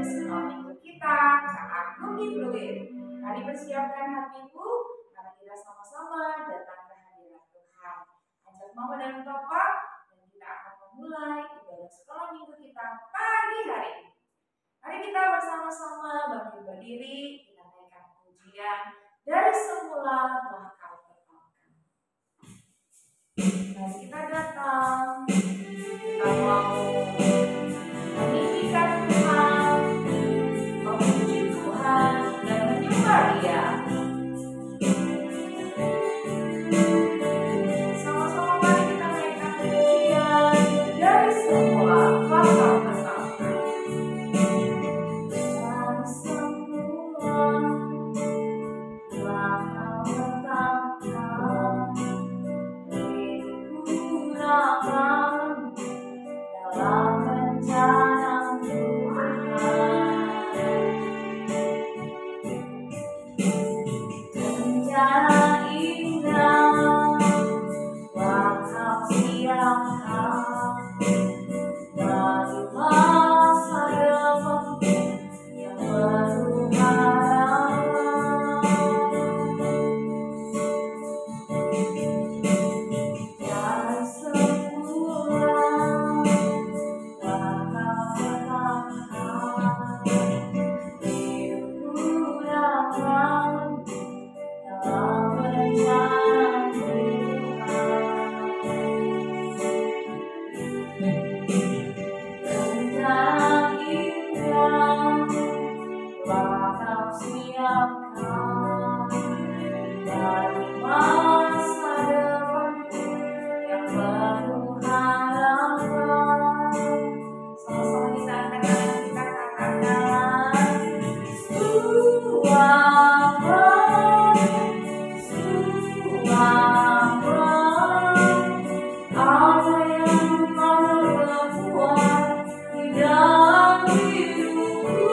sekolah minggu kita, Kak Agung Ibluin. Mari persiapkan hatimu, karena kita sama-sama datang ke hadirat Tuhan. Ajak mama dan papa, dan kita akan memulai ibadah sekolah minggu kita pagi hari ini. Mari kita bersama-sama bangkit berdiri, kita naikkan pujian dari semula telah kau tetapkan. Mari kita datang, kita mau meninggikan Tuhan, memuji Tuhan, dan menyembah Dia. Sama-sama mari kita naikkan pujian dari semula telah kau tetapkan. Dari semula telah kau tetapkan hidupku dalam rencana Tuhan. Rencana indah telah kau siapkan dari masa depan yang penuh harapan. Dari semula telah kau tetapkan hidupku dalam rencana Tuhan. Rencana indah telah kau siapkan dari masa depan yang penuh harapan. Sama-sama kita angkat tangan kita katakan, apa yang kau berbuat di dalam hidupku.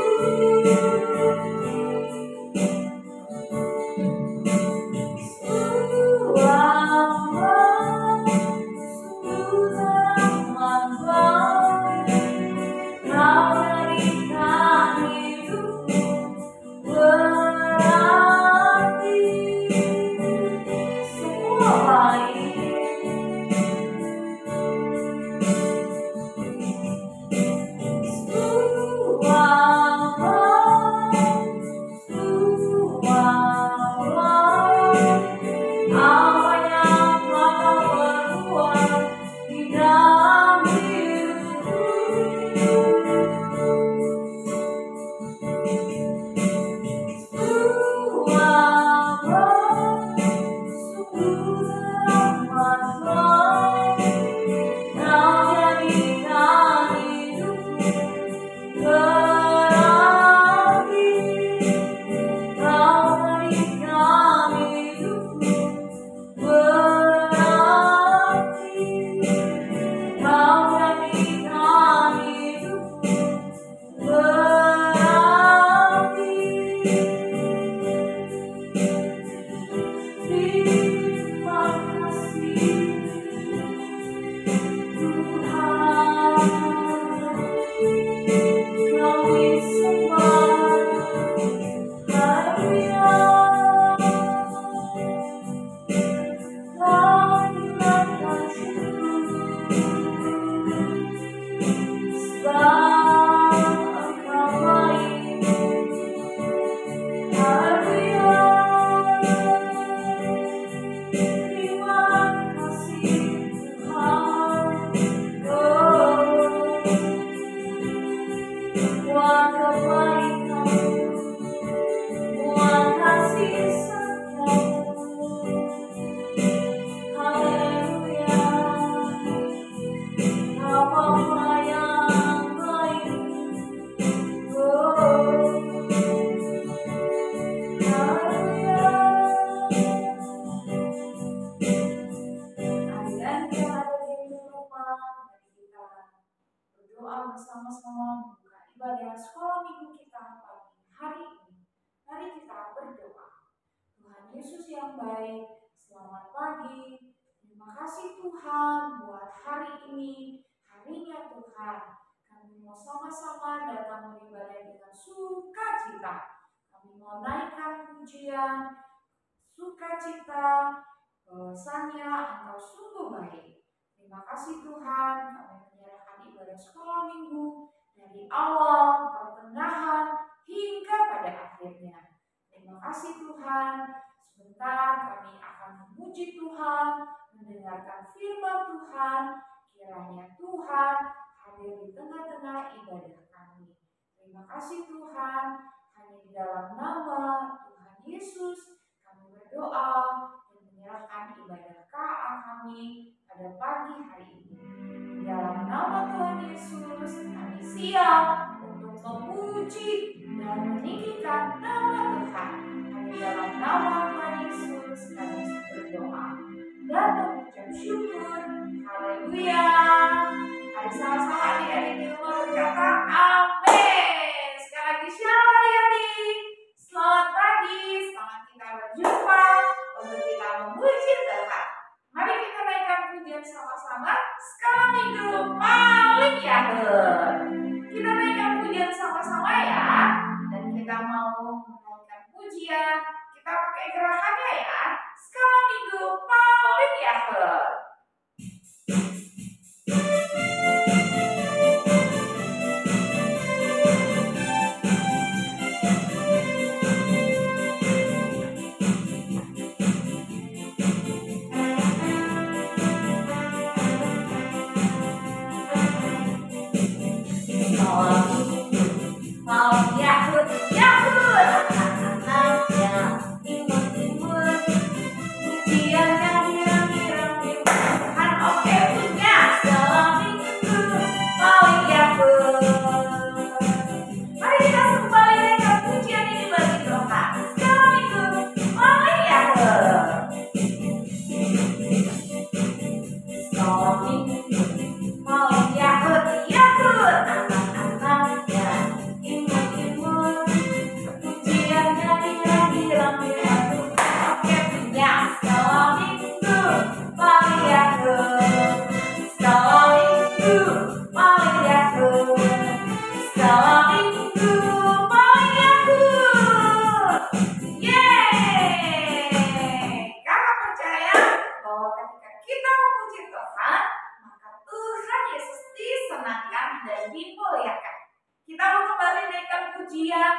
Bersama-sama membuka ibadah sekolah minggu kita pagi hari ini. Mari kita berdoa. Tuhan Yesus yang baik, selamat pagi. Terima kasih Tuhan buat hari ini, harinya Tuhan. Kami mau sama-sama datang beribadah dengan sukacita. Kami mau naikkan pujian, sukacita, bahwasanya Engkau sungguh baik. Terima kasih Tuhan, kami menyerahkan ibadah sekolah minggu dari awal, pertengahan, hingga pada akhirnya. Terima kasih Tuhan, sebentar kami akan memuji Tuhan, mendengarkan firman Tuhan. Kiranya Tuhan hadir di tengah-tengah ibadah kami. Terima kasih Tuhan, hanya di dalam nama Tuhan Yesus kami berdoa dan menyerahkan ibadah KA kami pada pagi hari ini. Di dalam nama Tuhan Yesus kami siap untuk memuji dan meninggikan nama Tuhan. Hanya dalam nama Tuhan Yesus kami berdoa dan mengucap syukur. Haleluya. Mari sama-sama adik-adik di rumah berkata amin. Sekali lagi shalom adik-adik. Selamat pagi, selamat kita berjumpa untuk kita memuji Tuhan. Mari kita naikkan pujian sama-sama. Skala minggu paling yakin. Kita naikkan pujian sama-sama ya. Dan kita mau menaikkan pujian. Kita pakai gerakannya ya. Skala minggu paling yakin.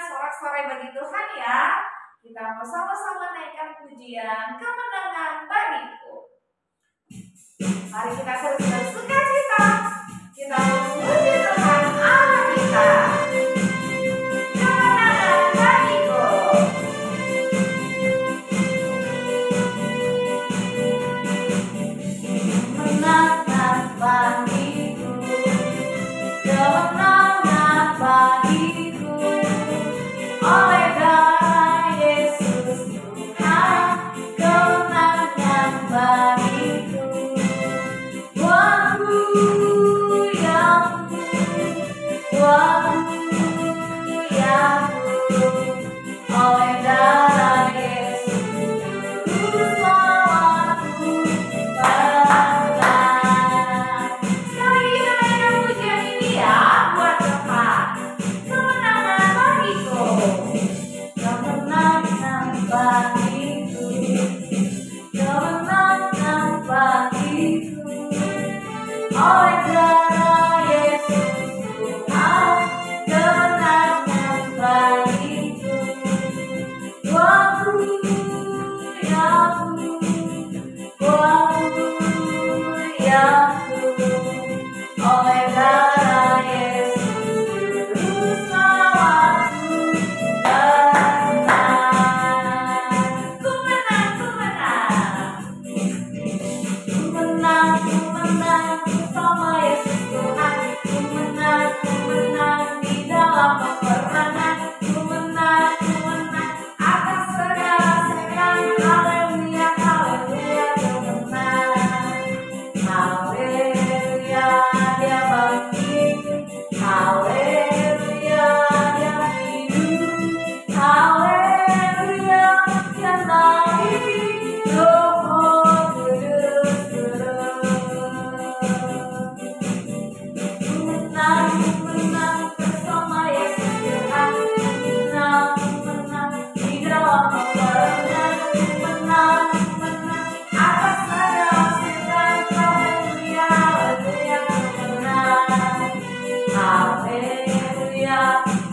Sorak-sorai bagi Tuhan ya. Kita mau sama-sama naikkan pujian kemenangan bagiku. Mari kita terus bersukacita. Kita memuji Tuhan Allah kita. Kemenangan bagiku. Kemenangan bagiku. Kemenangan bagiku. Oleh darah Yesus Tuhan, kemenangan bagiku. Waktu yang oleh darah Yesus selalu menang. Sekali kita naikkan pujian ini ya buat Tuhan. Kemenangan bagiku.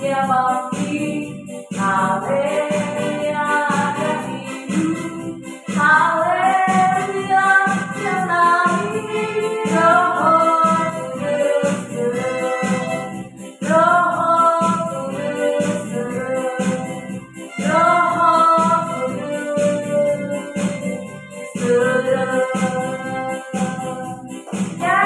Dia bangkit, haleluya, dia hidup, haleluya, dia naik, Roh Kudus turun, Roh Kudus turun, Roh Kudus turun. Ya,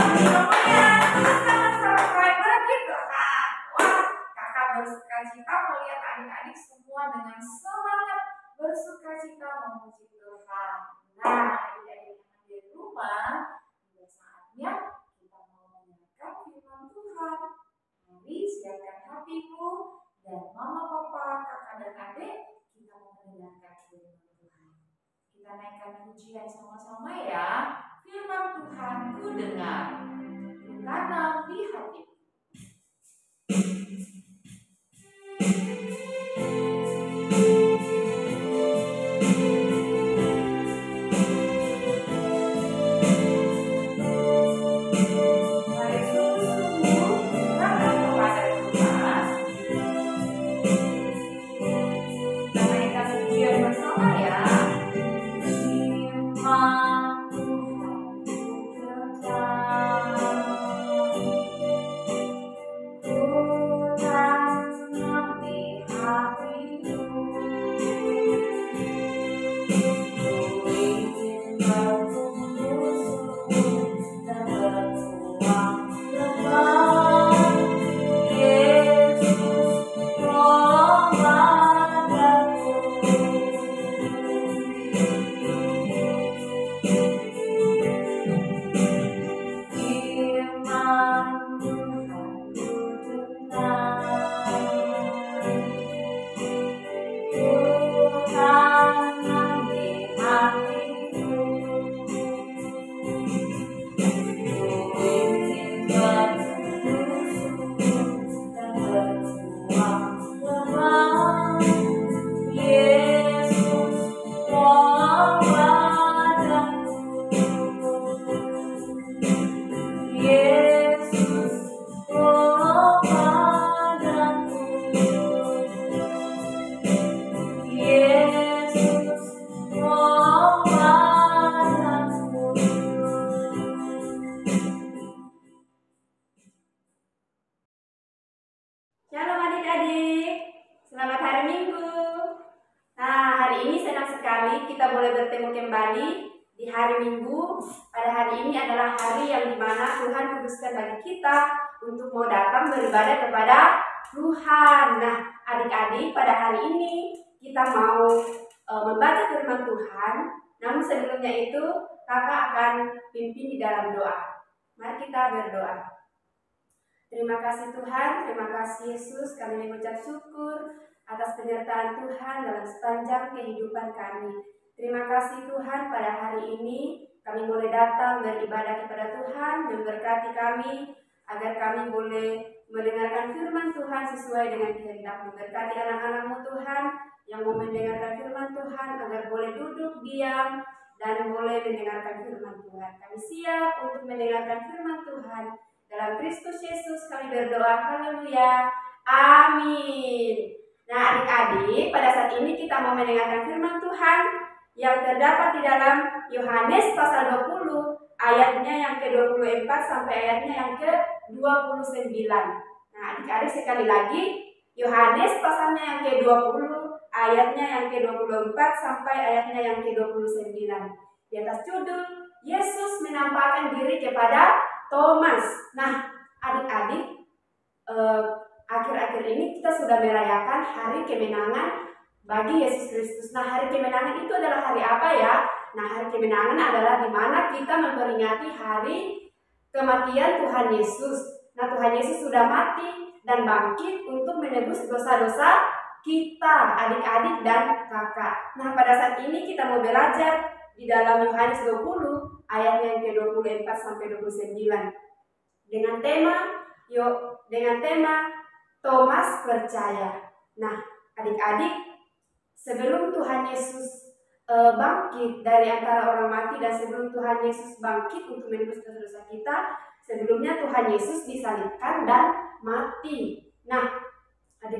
semuanya teman-teman subscriber gitu kan. Wah, kakak bersuka cita melihat adik-adik semua dengan semangat bersuka cita memuji Tuhan. Nah, adik-adik yang di rumah, sudah saatnya kita mau mendengarkan firman Tuhan. Mari siapkan hatimu dan mama, papa, kakak dan adik, kita mau mendengarkan firman Tuhan. Kita naikkan pujian sama-sama ya. Firman Tuhan ku dengar, ku tanam di hatiku. Mari sungguh-sungguh datang kepada Tuhan. Kita naikkan pujian bersama ya. Firman Tuhan ku dengar, ku tanam di hatiku. Ku ingin bertumbuh subur dan berbuah lebat. Yesus, tolong padaku. Firman Tuhan ku dengar, ku tanam di hatiku. Ku ingin bertumbuh subur dan berbuah lebat. Yesus, tolong padaku. Yesus, tolong padaku. Yesus, tolong padaku. Shalom adik-adik, selamat hari Minggu. Nah, hari ini senang sekali kita boleh bertemu kembali di hari Minggu. Pada hari ini adalah hari yang dimana Tuhan kuduskan bagi kita untuk mau datang beribadah kepada Tuhan. Nah, adik-adik, pada hari ini kita mau membaca firman Tuhan. Namun sebelumnya itu kakak akan pimpin di dalam doa. Mari kita berdoa. Terima kasih Tuhan, terima kasih Yesus, kami mengucap syukur atas penyertaan Tuhan dalam sepanjang kehidupan kami. Terima kasih Tuhan, pada hari ini kami boleh datang beribadah kepada Tuhan, memberkati kami agar kami boleh mendengarkan firman Tuhan sesuai dengan kehendak. Memberkati anak-anak-Mu Tuhan yang mau mendengarkan firman Tuhan agar boleh duduk diam dan boleh mendengarkan firman Tuhan. Kami siap untuk mendengarkan firman Tuhan. Dalam Kristus Yesus kami berdoa, haleluya, amin. Nah adik-adik, pada saat ini kita mau mendengarkan firman Tuhan yang terdapat di dalam Yohanes pasal 20, ayatnya yang ke-24 sampai ayatnya yang ke-29. Nah adik-adik sekali lagi, Yohanes pasalnya yang ke-20, ayatnya yang ke-24 sampai ayatnya yang ke-29. Di atas judul, Yesus menampakkan diri kepada Thomas. Nah, adik-adik, akhir-akhir ini kita sudah merayakan hari kemenangan bagi Yesus Kristus. Nah, hari kemenangan itu adalah hari apa ya? Nah, hari kemenangan adalah di mana kita memperingati hari kematian Tuhan Yesus. Nah, Tuhan Yesus sudah mati dan bangkit untuk menebus dosa-dosa kita, adik-adik dan kakak. Nah, pada saat ini kita mau belajar di dalam Yohanes 20 ayat yang ke-24 sampai 29 dengan tema Thomas percaya. Nah, adik-adik, sebelum Tuhan Yesus bangkit dari antara orang mati dan sebelum Tuhan Yesus bangkit untuk menebus dosa-dosa kita, sebelumnya Tuhan Yesus disalibkan dan mati. Nah,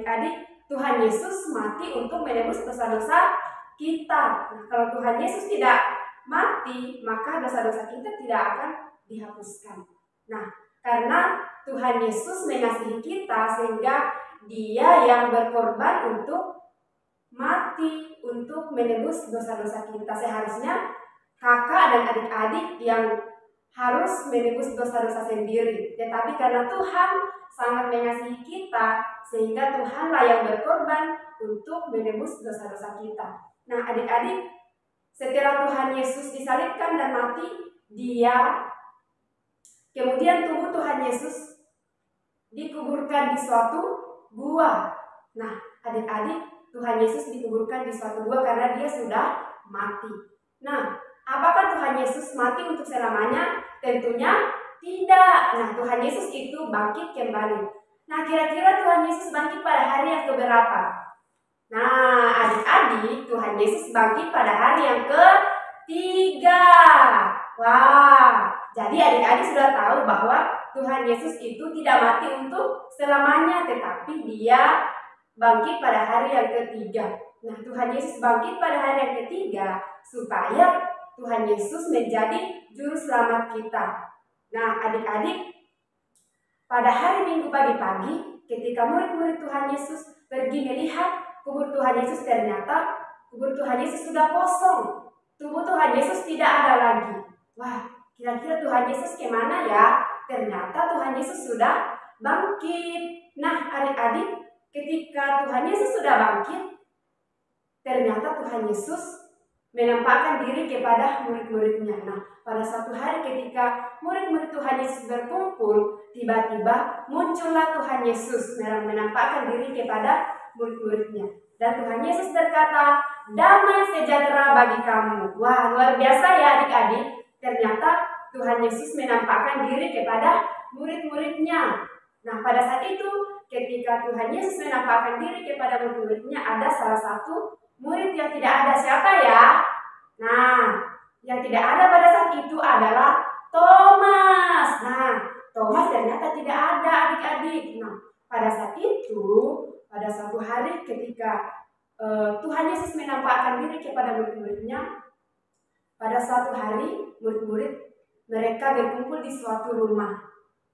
adik-adik, Tuhan Yesus mati untuk menebus dosa-dosa kita. Nah, kalau Tuhan Yesus tidak mati, maka dosa-dosa kita tidak akan dihapuskan. Nah, karena Tuhan Yesus mengasihi kita sehingga Dia yang berkorban untuk mati untuk menebus dosa-dosa kita. Seharusnya kakak dan adik-adik yang harus menebus dosa-dosa sendiri. Tetapi karena Tuhan sangat mengasihi kita, sehingga Tuhanlah yang berkorban untuk menebus dosa-dosa kita. Nah, adik-adik, setelah Tuhan Yesus disalibkan dan mati, kemudian tubuh Tuhan Yesus dikuburkan di suatu gua. Nah, adik-adik, Tuhan Yesus dikuburkan di suatu gua karena Dia sudah mati. Nah, apakah Tuhan Yesus mati untuk selamanya? Tentunya tidak. Nah, Tuhan Yesus itu bangkit kembali. Nah, kira-kira Tuhan Yesus bangkit pada hari yang keberapa? Nah, adik-adik, Tuhan Yesus bangkit pada hari yang ketiga. Wah, jadi adik-adik sudah tahu bahwa Tuhan Yesus itu tidak mati untuk selamanya, tetapi Dia bangkit pada hari yang ketiga. Nah, Tuhan Yesus bangkit pada hari yang ketiga supaya Tuhan Yesus menjadi juru selamat kita. Nah, adik-adik, pada hari Minggu pagi-pagi ketika murid-murid Tuhan Yesus pergi melihat kubur Tuhan Yesus, ternyata kubur Tuhan Yesus sudah kosong. Tubuh Tuhan Yesus tidak ada lagi. Wah, kira-kira Tuhan Yesus kemana ya? Ternyata Tuhan Yesus sudah bangkit. Nah, adik-adik, ketika Tuhan Yesus sudah bangkit, ternyata Tuhan Yesus menampakkan diri kepada murid-muridnya. Nah, pada suatu hari ketika murid-murid Tuhan Yesus berkumpul, tiba-tiba muncullah Tuhan Yesus menampakkan diri kepada murid-muridnya. Dan Tuhan Yesus berkata, "Damai sejahtera bagi kamu." Wah, luar biasa ya adik-adik. Ternyata Tuhan Yesus menampakkan diri kepada murid-muridnya. Nah, pada saat itu ketika Tuhan Yesus menampakkan diri kepada murid-muridnya, ada salah satu murid yang tidak ada. Siapa ya? Nah, yang tidak ada pada saat itu adalah Thomas. Nah, Thomas ternyata tidak ada adik-adik. Nah, pada saat itu, pada suatu hari ketika Tuhan Yesus menampakkan diri kepada murid-muridnya, pada suatu hari murid-murid mereka berkumpul di suatu rumah.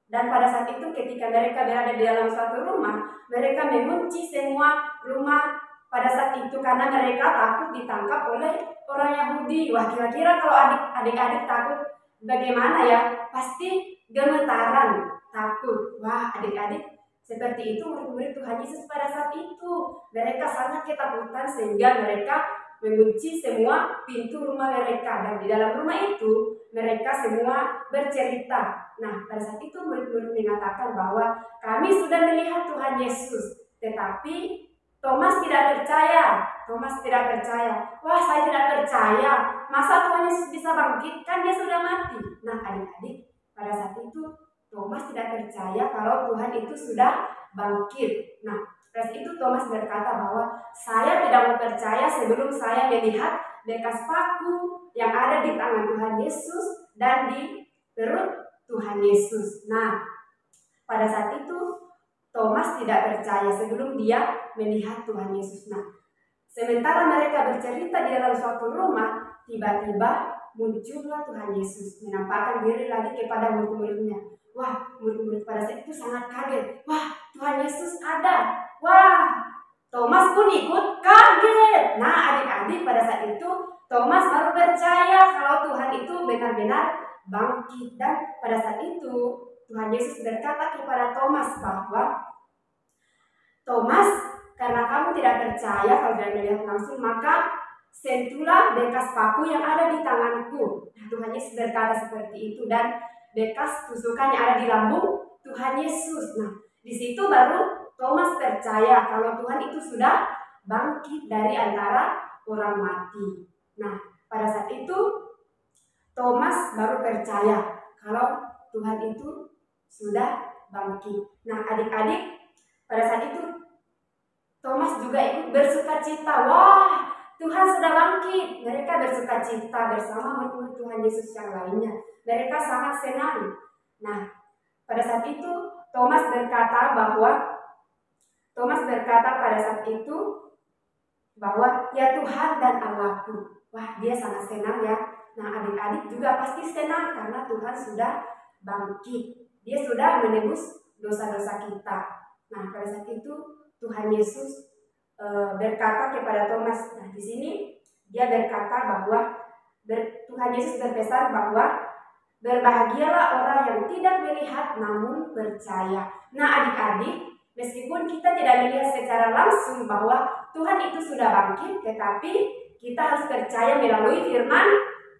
Dan pada saat itu ketika mereka berada di dalam suatu rumah, mereka mengunci semua rumah pada saat itu karena mereka takut ditangkap oleh orang Yahudi. Wah, kira-kira kalau adik-adik takut bagaimana ya? Pasti gemetaran, takut. Wah, adik-adik, seperti itu murid-murid Tuhan Yesus pada saat itu. Mereka sangat ketakutan sehingga mereka mengunci semua pintu rumah mereka. Dan di dalam rumah itu mereka semua bercerita. Nah, pada saat itu murid-murid mengatakan bahwa kami sudah melihat Tuhan Yesus, tetapi Thomas tidak percaya. Thomas tidak percaya. Wah, saya tidak percaya. Masa Tuhan Yesus bisa bangkit? Kan Dia sudah mati. Nah, adik-adik, pada saat itu Thomas tidak percaya kalau Tuhan itu sudah bangkit. Nah, pada saat itu Thomas berkata bahwa saya tidak mau percaya sebelum saya melihat bekas paku yang ada di tangan Tuhan Yesus dan di perut Tuhan Yesus. Nah, pada saat itu Thomas tidak percaya sebelum dia melihat Tuhan Yesus. Nah, sementara mereka bercerita di dalam suatu rumah, tiba-tiba muncullah Tuhan Yesus menampakkan diri lagi kepada murid-muridnya. Wah, murid-murid pada saat itu sangat kaget. Wah, Tuhan Yesus ada. Wah, Thomas pun ikut kaget. Nah, adik-adik, pada saat itu Thomas baru percaya kalau Tuhan itu benar-benar bangkit. Dan pada saat itu Tuhan Yesus berkata kepada Thomas bahwa, "Thomas, karena kamu tidak percaya kalau tidak melihat langsung, maka sentuhlah bekas paku yang ada di tanganku." Nah, Tuhan Yesus berkata seperti itu, dan bekas tusukan yang ada di lambung Tuhan Yesus. Nah, di situ baru Thomas percaya kalau Tuhan itu sudah bangkit dari antara orang mati. Nah, pada saat itu Thomas baru percaya kalau Tuhan itu sudah bangkit. Nah, adik-adik, pada saat itu Thomas juga ikut bersukacita. Wah, Tuhan sudah bangkit. Mereka bersukacita bersama murid Tuhan Yesus yang lainnya. Mereka sangat senang. Nah, pada saat itu Thomas berkata bahwa Thomas berkata pada saat itu bahwa ya Tuhan dan Allahku. Wah, dia sangat senang ya. Nah, adik-adik juga pasti senang karena Tuhan sudah bangkit. Dia sudah menebus dosa-dosa kita. Nah, pada saat itu Tuhan Yesus berkata kepada Thomas. Nah, di sini dia berkata bahwa Tuhan Yesus berpesan bahwa berbahagialah orang yang tidak melihat namun percaya. Nah, adik-adik, meskipun kita tidak melihat secara langsung bahwa Tuhan itu sudah bangkit, tetapi kita harus percaya melalui firman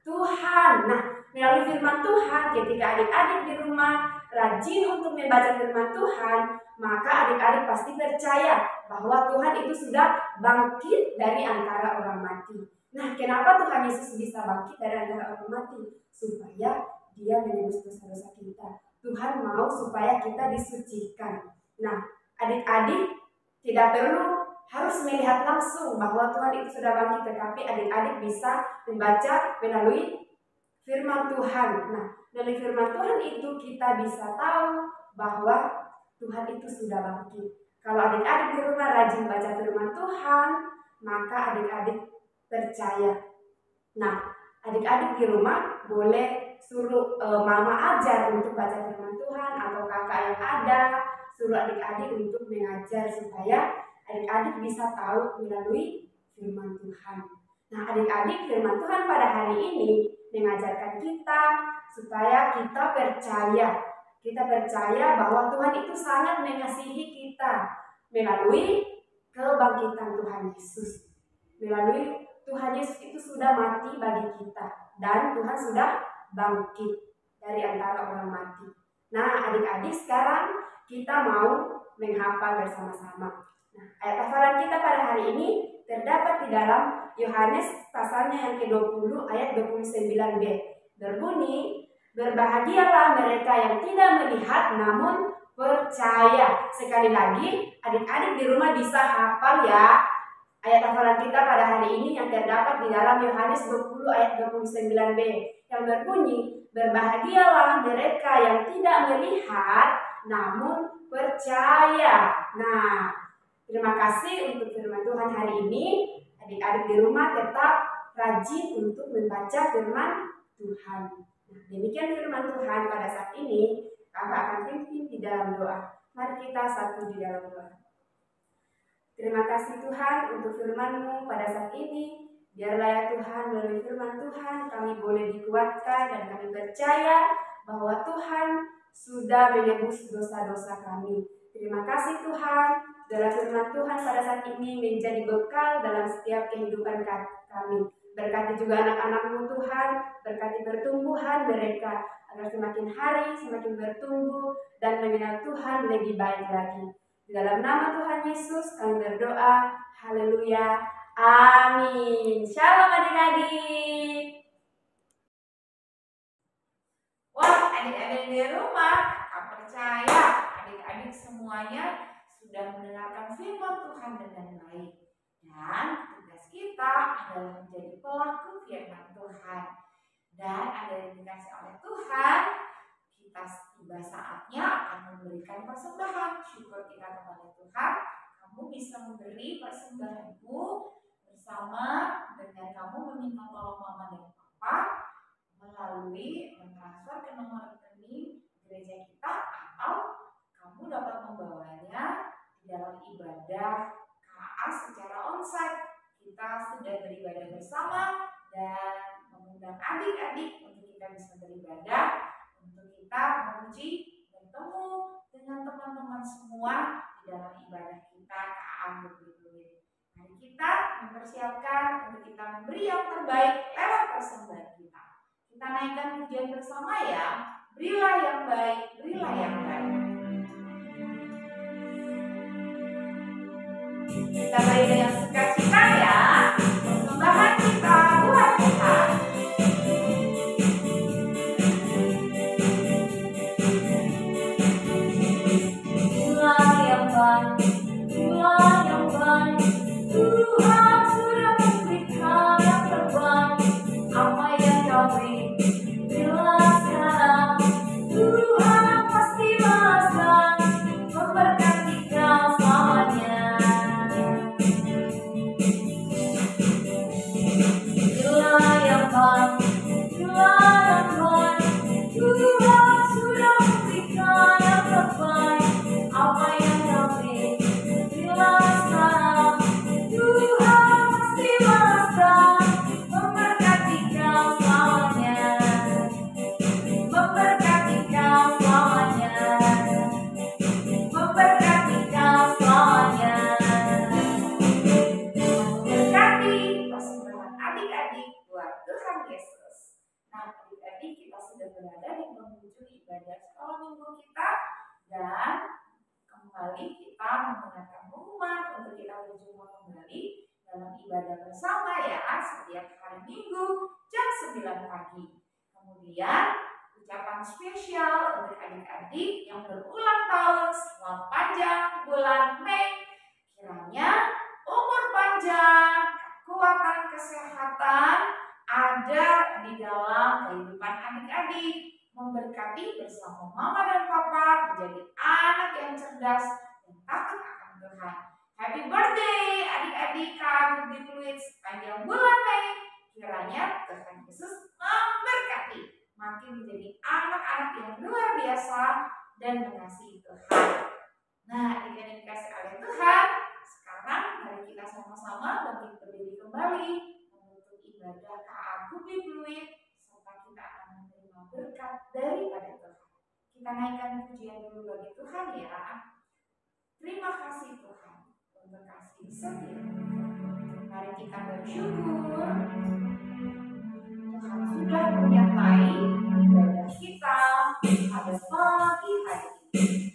Tuhan. Nah, melalui firman Tuhan, ketika adik-adik di rumah rajin untuk membaca firman Tuhan, maka adik-adik pasti percaya bahwa Tuhan itu sudah bangkit dari antara orang mati. Nah, kenapa Tuhan Yesus bisa bangkit dari antara orang mati? Supaya Dia menebus dosa-dosa kita. Tuhan mau supaya kita disucikan. Nah, adik-adik tidak perlu harus melihat langsung bahwa Tuhan itu sudah bangkit, tetapi adik-adik bisa membaca melalui firman Tuhan. Nah, dari firman Tuhan itu kita bisa tahu bahwa Tuhan itu sudah bangkit. Kalau adik-adik di rumah rajin baca firman Tuhan, maka adik-adik percaya. Nah, adik-adik di rumah boleh suruh mama ajar untuk baca firman Tuhan, atau kakak yang ada suruh adik-adik untuk mengajar supaya adik-adik bisa tahu melalui firman Tuhan. Nah, adik-adik, firman Tuhan pada hari ini mengajarkan kita supaya kita percaya. Kita percaya bahwa Tuhan itu sangat mengasihi kita melalui kebangkitan Tuhan Yesus. Melalui Tuhan Yesus itu sudah mati bagi kita dan Tuhan sudah bangkit dari antara orang mati. Nah, adik-adik, sekarang kita mau menghafal bersama-sama. Nah, ayat hafalan kita pada hari ini terdapat di dalam Yohanes pasalnya yang ke-20 ayat 29b. Berbunyi, berbahagialah mereka yang tidak melihat namun percaya. Sekali lagi, adik-adik di rumah bisa hafal ya ayat hafalan kita pada hari ini yang terdapat di dalam Yohanes 20 ayat 29b yang berbunyi, berbahagialah mereka yang tidak melihat namun percaya. Nah, terima kasih untuk firman Tuhan hari ini. Adik-adik di rumah tetap rajin untuk membaca firman Tuhan. Nah, demikian firman Tuhan pada saat ini. Kakak akan pimpin di dalam doa. Mari kita satu di dalam doa. Terima kasih Tuhan untuk firman-Mu pada saat ini. Biarlah ya Tuhan, melalui firman Tuhan kami boleh dikuatkan dan kami percaya bahwa Tuhan sudah menebus dosa-dosa kami. Terima kasih Tuhan, dalam firman Tuhan pada saat ini menjadi bekal dalam setiap kehidupan kami. Berkati juga anak-anak-Mu Tuhan, berkati pertumbuhan mereka agar semakin hari semakin bertumbuh dan mengenal Tuhan lebih baik lagi. Di dalam nama Tuhan Yesus kami berdoa. Haleluya. Amin. Shalom adik-adik. Wah, adik-adik di rumah, kakak percaya adik-adik semuanya sudah mendengarkan firman Tuhan dengan baik. Dan tugas kita adalah menjadi pelaku firman Tuhan. Dan ada yang dikasih oleh Tuhan, kita tiba saatnya akan memberikan persembahan. Syukur kita kepada Tuhan. Kamu bisa memberi persembahanmu bersama dengan kamu meminta tolong mama dan papa melalui mentransfer ke nomor rekening gereja kita, atau kamu dapat membawanya di dalam ibadah KA secara onsite. Kita sudah beribadah bersama dan mengundang adik-adik untuk kita bisa beribadah, untuk kita memuji, bertemu dengan teman-teman semua di dalam ibadah kita KA Bukit. Mari kita mempersiapkan untuk kita memberi yang terbaik lewat persembahan kita. Kita naikkan pujian bersama ya. Berilah yang baik, berilah yang baik. Kita beri dengan sukacita ya. Persembahan kita buat Tuhan. Berilah yang baik, berilah yang baik. Tuhan sudah memberikan yang terbaik. Apa yang kau beri, berilah sekarang. Tuhan pasti balaskan, memberkati kau selamanya. Tuhan Yesus. Nah, adik-adik, kita sudah berada di penghujung ibadah sekolah minggu kita, dan kembali kita menggunakan pengumuman untuk kita berjumpa kembali dalam ibadah bersama ya, setiap hari Minggu jam 9 pagi. Kemudian ucapan spesial untuk adik-adik yang berulang tahun selamat panjang bulan Mei. Kiranya umur panjang, kekuatan, kesehatan ada di dalam kehidupan adik-adik, memberkati bersama mama dan papa menjadi anak yang cerdas dan takut akan Tuhan. Happy birthday adik-adik Kak Budi Fluid sepanjang bulan Mei. Kiranya Tuhan Yesus memberkati, makin menjadi anak-anak yang luar biasa dan mengasihi Tuhan. Nah, adik-adik kasih oleh Tuhan, sekarang mari kita sama-sama bangkit berdiri kembali menutup ibadah KA Budi Fluid, serta kita akan menerima berkat daripada Tuhan. Kita naikkan pujian dulu bagi Tuhan ya. Terima kasih Tuhan untuk kasih setia. Mari kita bersyukur Tuhan sudah menyertai ibadah kita pada pagi hari ini.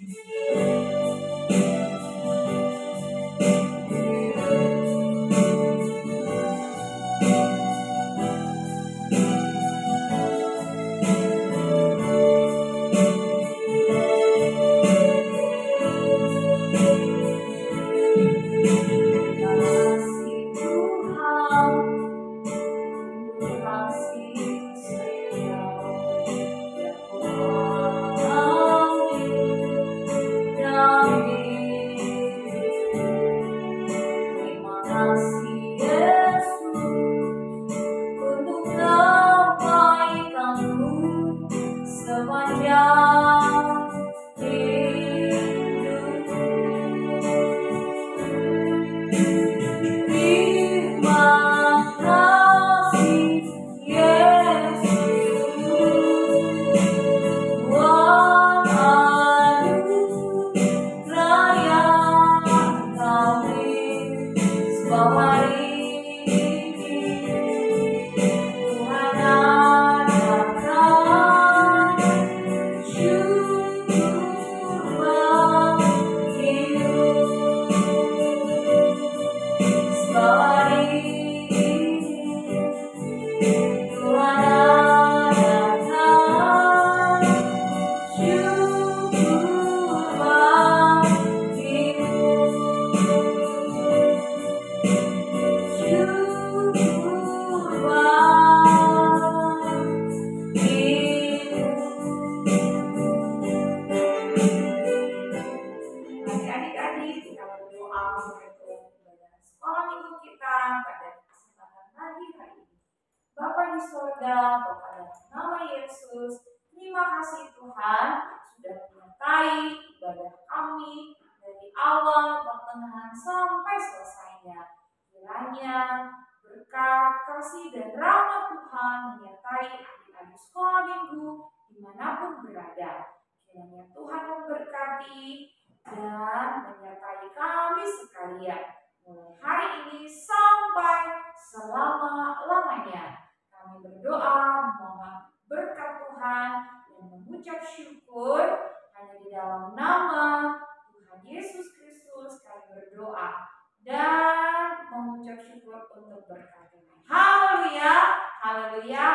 Berkat, kasih, dan rahmat Tuhan menyertai adik-adik sekolah minggu dimanapun berada. Kiranya Tuhan memberkati dan menyertai kami sekalian mulai hari ini sampai selama-lamanya. Kami berdoa mohon berkat Tuhan dan mengucap syukur hanya di dalam nama Tuhan Yesus Kristus kami berdoa dan mengucap syukur untuk berkat Tuhan. Haleluya, haleluya.